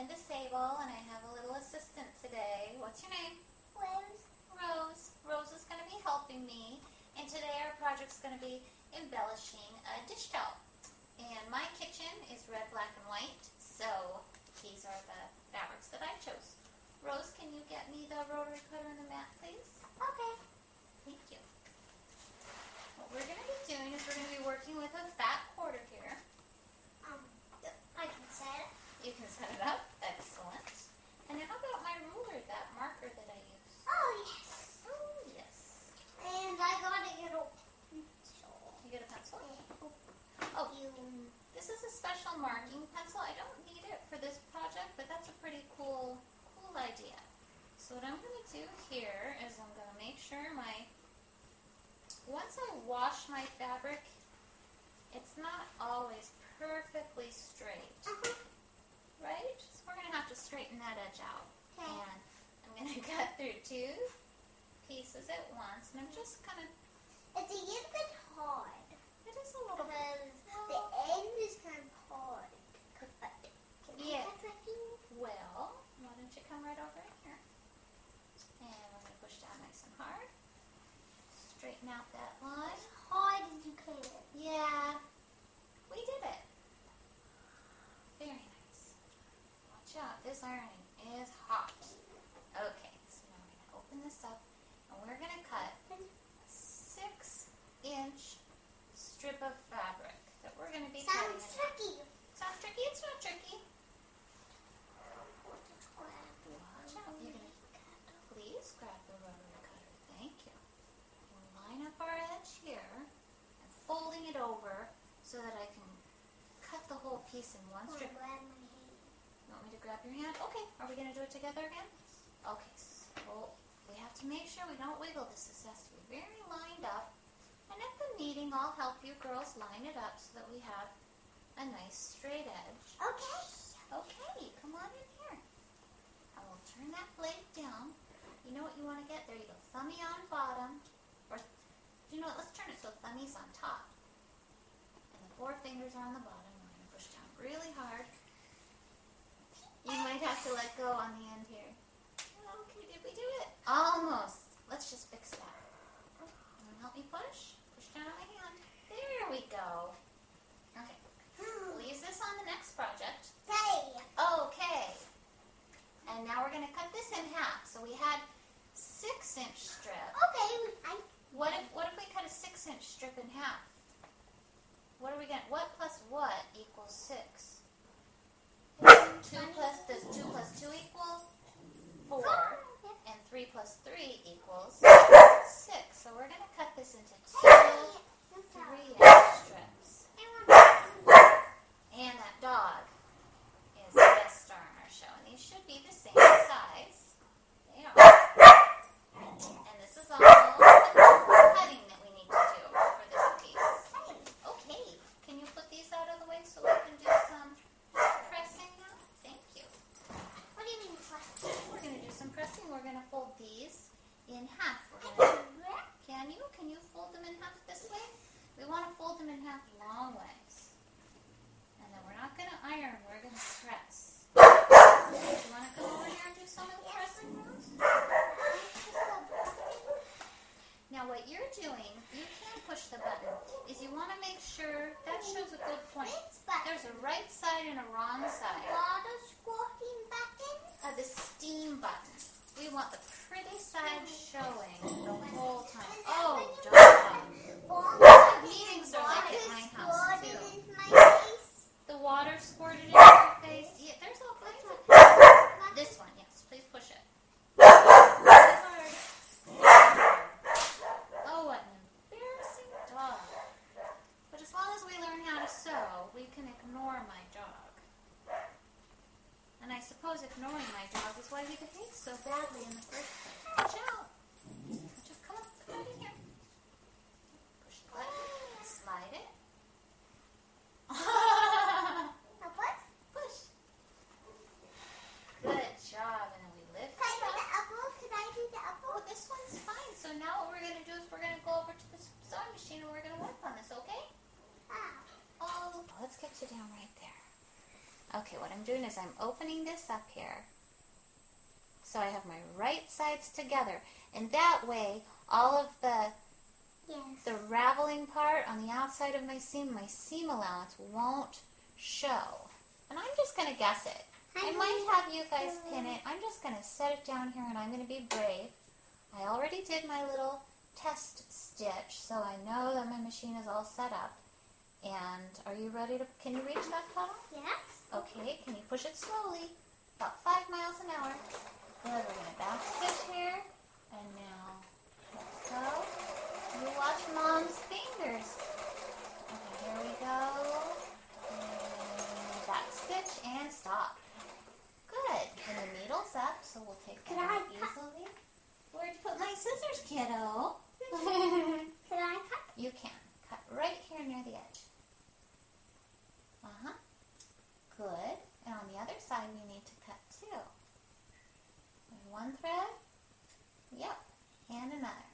Sable, and I have a little assistant today. What's your name? Rose. Rose. Rose is going to be helping me, and today our project's going to be embellishing a dish towel. And my kitchen is red, black, and white, so these are the fabrics that I chose. Rose, can you get me the rotary cutter and the mat, please? Okay. Thank you. What we're going to be doing is we're going to be working with a fat quarter here. I can set it. You can set it up. Excellent. And how about my ruler, that marker that I use? Oh, yes. Oh, yes. And I got a little pencil. You get a pencil? Oh, this is a special marking pencil. I don't need it for this project, but that's a pretty cool idea. So what I'm going to do here is I'm going to make sure once I wash my fabric, it's not always perfectly straight. Right? So we're going to have to straighten that edge out. Okay. And I'm going to cut through two pieces at once, and I'm just kind of... It's a little bit hard. It is a little bit. Because the end is kind of hard. Yeah. Well, why don't you come right over in here? And I'm going to push down nice and hard. Straighten out that line. As hard as you can. Yeah. We did it. Very nice. Watch out. This ironing is hot. Okay. So now we're going to open this up. And we're going to cut a 6-inch strip of fabric that we're going to be cutting. Sounds tricky. Sounds tricky? It's not tricky. Watch out. You're going to please grab the rotary cutter. Thank you. We'll line up our edge here and folding it over so that I can cut the whole piece in one strip. Grab my hand. You want me to grab your hand? Okay. Are we going to do it together again? Okay. So we have to make sure we don't wiggle. This has to be very lined up. And at the meeting, I'll help you girls line it up so that we have a nice straight edge. Okay. Okay, come on in here. And we'll turn that blade down. You know what you want to get? There you go. Thummy on bottom. Or, you know what? Let's turn it so thummy's on top. And the 4 fingers are on the bottom. We're going to push down really hard. You might have to let go on the end here. Okay, did we do it? Almost. Let's just fix that. Help me push. Push down on my hand. There we go. Okay. We'll use this on the next project. Okay. And now we're going to cut this in half. So we had 6-inch strip. Okay. What if we cut a 6-inch strip in half? What are we going? What plus what equals 6? 2 plus 2 equal 4, and 3 plus 3 equals 6. So we're going to cut this into 2 3-inch strips. And that dog is the best star in our show, and these should be the same size. They are. And this is all the cutting that we need to do for this piece. Okay, can you put these out of the way so we can do some pressing now? Thank you. What do you mean pressing? We're going to do some pressing. We're going to fold these in half. Can you fold them in half this way? We want to fold them in half long ways. And then we're not going to iron, we're going to press. Do you want to come over here and do some of the pressing, Rose? Now what you're doing, you can push the button, is you want to make sure, that shows a good point. There's a right side and a wrong side. Water squirting button? The steam button. We want the pretty side showing the whole time. Oh, dog. Meetings are like at my house, too. The water squirted into your face. Yeah, there's all kinds of... This one, yes. Please push it. Really hard. Oh, what an embarrassing dog. But as long as we learn how to sew, we can ignore my dog. And I suppose ignoring my dog is why he behaved so badly in the first place. Watch out. Just come up right in here. Push the button. Slide it. Push. Good job. And then we lift it up. Could I do the apple? Oh, this one's fine. So now what we're going to do is we're going to go over to the sewing machine and we're going to work on this, okay? Oh, let's get you down right there. Okay, what I'm doing is I'm opening this up here. So I have my right sides together. And that way, all of the raveling part on the outside of my seam allowance won't show. And I'm just going to guess it. I might have you guys pin it. I'm just going to set it down here and I'm going to be brave. I already did my little test stitch, so I know that my machine is all set up. And are you ready to, can you reach that cutout? Yes. Okay, can you push it slowly? About 5 miles an hour. Good, we're going to back stitch here. And now, let's go. You watch Mom's fingers. Okay, here we go. And back stitch and stop. Good. And the needle's up, so we'll take that out easily. Where'd you put my scissors, kiddo? Can I cut? You can. Cut right here near the edge. Uh-huh. Good. And on the other side, we need to cut too. There's one thread. Yep. And another.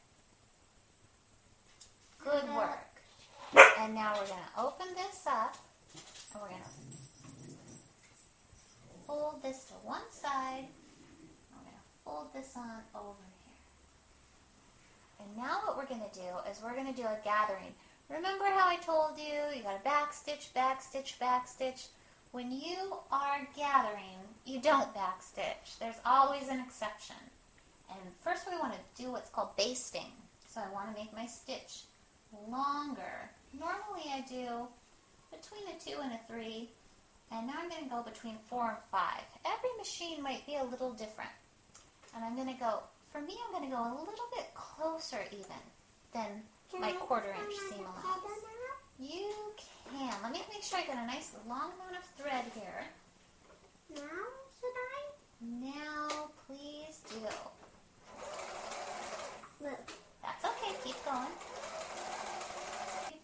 Good work. And now we're going to open this up, and we're going to fold this to one side. I'm going to fold this on over here. And now what we're going to do is we're going to do a gathering. Remember how I told you, you got to back stitch, back stitch, back stitch. When you are gathering, you don't back stitch. There's always an exception. And first we want to do what's called basting. So I want to make my stitch longer. Normally I do between a 2 and a 3. And now I'm going to go between 4 and 5. Every machine might be a little different. And I'm going to go, for me I'm going to go a little bit closer even than my 1/4 inch seam allowance. You can. Let me make sure I got a nice long amount of thread here. Now, should I? Now, please do. Look. That's okay. Keep going.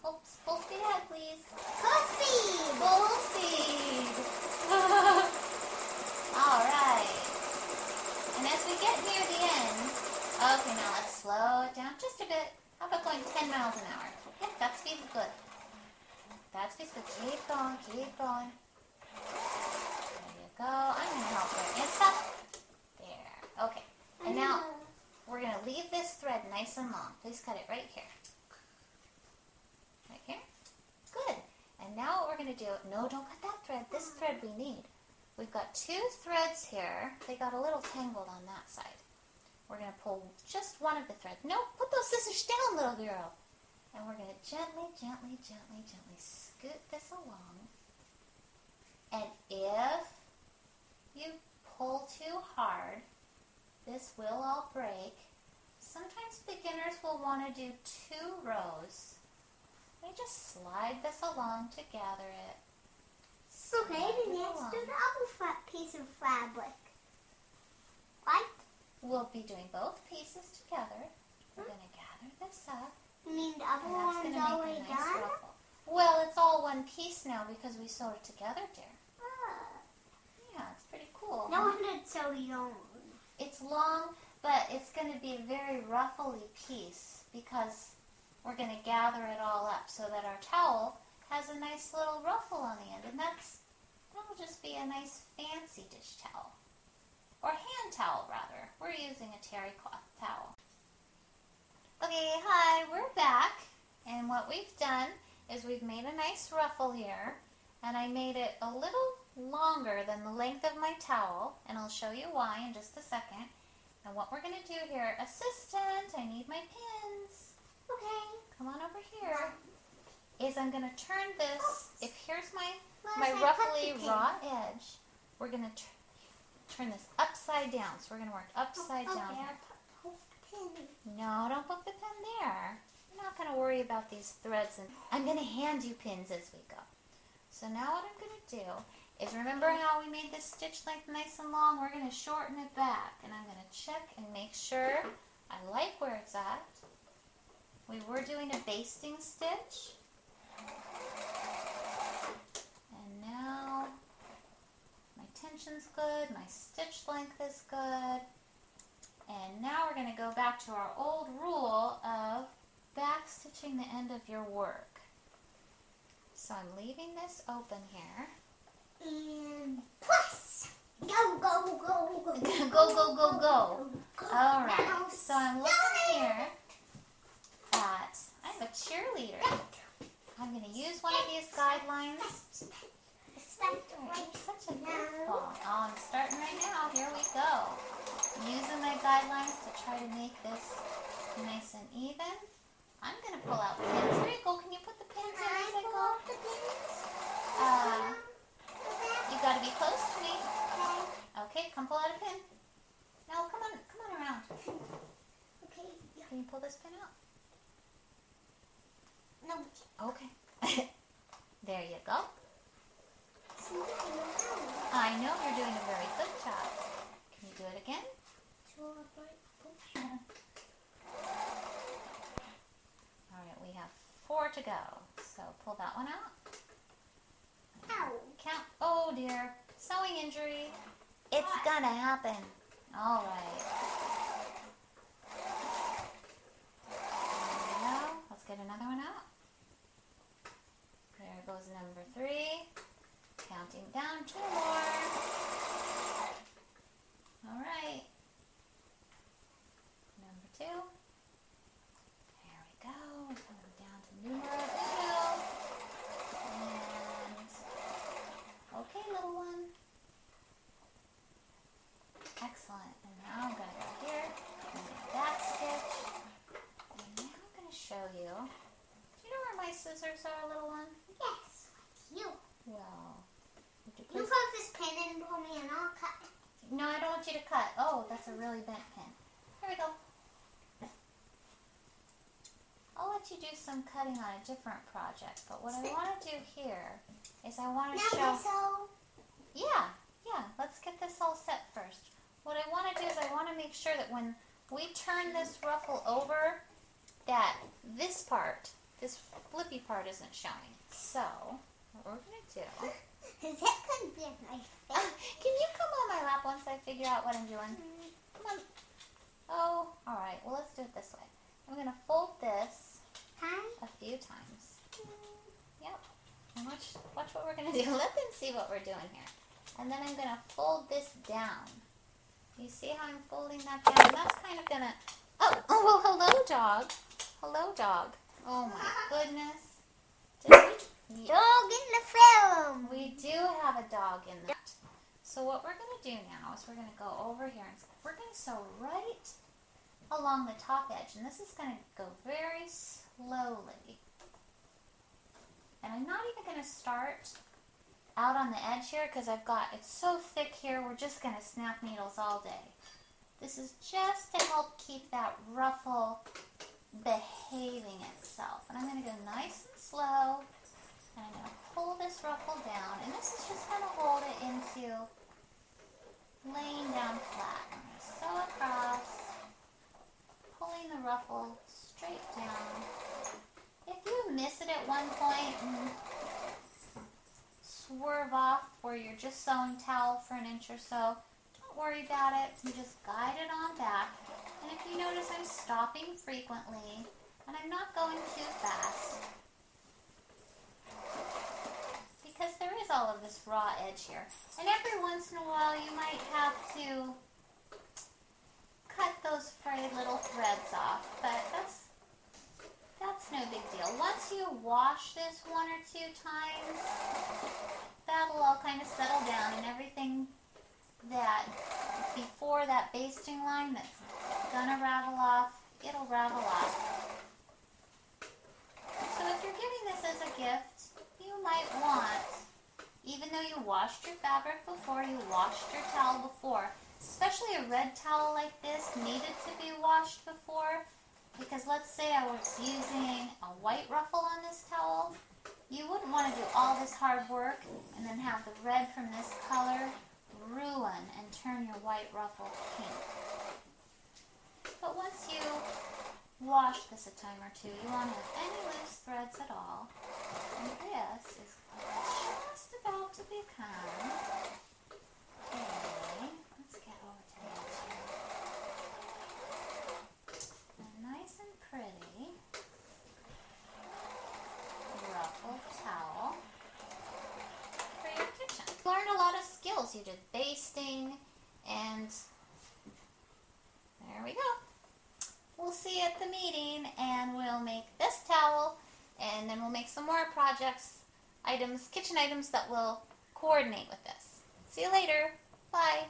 Full speed ahead, please. Full speed! Full speed! All right. And as we get near the end, okay, now let's slow it down just a bit. How about going 10 miles an hour? Yeah, that speed's good. That speed's good. Keep going, keep going. There you go. I'm going to help you. And stop. There. Okay. And now, we're going to leave this thread nice and long. Please cut it right here. Right here. Good. And now what we're going to do, no, don't cut that thread. This thread we need. We've got 2 threads here. They got a little tangled on that side. We're going to pull just one of the threads. No, put those scissors down, little girl. And we're going to gently, gently, gently, gently scoot this along. And if you pull too hard, this will all break. Sometimes beginners will want to do 2 rows. They just slide this along to gather it. Okay, then let's do the other piece of fabric. Right? We'll be doing both pieces together. We're going to gather this up. You mean the other And that's one's going to make already a nice done? ruffle. Well, it's all one piece now because we sewed it together, dear. Yeah, it's pretty cool. No wonder it's so long. It's long, but it's going to be a very ruffly piece because we're going to gather it all up so that our towel has a nice little ruffle on the end. And that'll just be a nice fancy dish towel. Or hand towel, rather. We're using a terry cloth towel. Okay, hi, we're back. And what we've done is we've made a nice ruffle here. And I made it a little longer than the length of my towel. And I'll show you why in just a second. And what we're going to do here, assistant, I need my pins. Okay. Come on over here. Is I'm going to turn this, if here's my Where's my ruffly puppy pin? raw edge, we're going to turn this upside down. So we're going to work upside down Okay, here. I'll poke the pin. No, don't poke the pin there. I'm not going to worry about these threads. And I'm going to hand you pins as we go. So now what I'm going to do is, remember how we made this stitch length nice and long? We're going to shorten it back. And I'm going to check and make sure I like where it's at. We were doing a basting stitch. And now my tension's good, my stitch length is good. And now we're going to go back to our old rule of back stitching the end of your work. So I'm leaving this open here. And Go, go, go, go. All right. So I'm looking here at, I have a cheerleader. I'm going to use one of these guidelines. You're such a goofball. Oh, I'm starting right now. Here we go. I'm using my guidelines to try to make this nice and even. I'm going to pull out pins. Here you go. Can you put the pins in as I go? You got to be close to me. Okay, come pull out a pin. No, come on around. Okay. Can you pull this pin out? No. Okay. There you go. I know you're doing a very good job. Can you do it again? Alright, we have 4 to go. So pull that one out. Ow. Count. Oh dear. Sewing injury. It's gonna happen. Alright. There we go. Let's get another one out. There goes number 3. Counting down 2 more. Alright. Number 2. There we go. Coming down to numero 2. And okay, little one. Excellent. And now I'm going to go here and get that stitch. And now I'm going to show you. Do you know where my scissors are, little one? Yes. You. Well, You put this pin in for me and I'll cut. No, I don't want you to cut. Oh, that's a really bent pin. Here we go. I'll let you do some cutting on a different project, but what I want to do here is I want to show... Yeah, let's get this all set first. What I want to do is I want to make sure that when we turn this ruffle over, that this part, this flippy part isn't showing. So, what we're going to do... Is that going to be a nice face? Can you come on my lap once I figure out what I'm doing? Come on. Oh, alright. Well, let's do it this way. I'm going to fold this a few times. Yep. And watch what we're going to do. Let them see what we're doing here. And then I'm going to fold this down. You see how I'm folding that down? That's kind of going to... Oh, well, hello, dog. Hello, dog. Oh, my goodness. Dog in the film. We do have a dog in that. So what we're going to do now is we're going to go over here and we're going to sew right along the top edge. And this is going to go very slowly. And I'm not even going to start out on the edge here because it's so thick here, we're just going to snap needles all day. This is just to help keep that ruffle behaving itself. And I'm going to go nice and slow. And I'm going to pull this ruffle down, and this is just going to hold it into laying down flat. I'm going to sew across, pulling the ruffle straight down. If you miss it at one point and swerve off where you're just sewing towel for an inch or so, don't worry about it. You just guide it on back. And if you notice, I'm stopping frequently, and I'm not going too fast. Because there is all of this raw edge here. And every once in a while you might have to cut those frayed little threads off, but that's no big deal. Once you wash this 1 or 2 times, that'll all kind of settle down, and everything that before that basting line that's gonna ravel off, it'll ravel off. So if you're giving this as a gift, you might want, even though you washed your fabric before, you washed your towel before, especially a red towel like this needed to be washed before, because let's say I was using a white ruffle on this towel, you wouldn't want to do all this hard work and then have the red from this color ruin and turn your white ruffle pink. But once you wash this a time or two, you won't have any loose threads at all. And this is just about to become, okay, let's get over to the edge here, a nice and pretty ruffled towel for your kitchen. You learned a lot of skills. You did basting, And there we go. We'll see you at the meeting, and we'll make this towel, and then we'll make some more projects, items, kitchen items that will coordinate with this. See you later. Bye.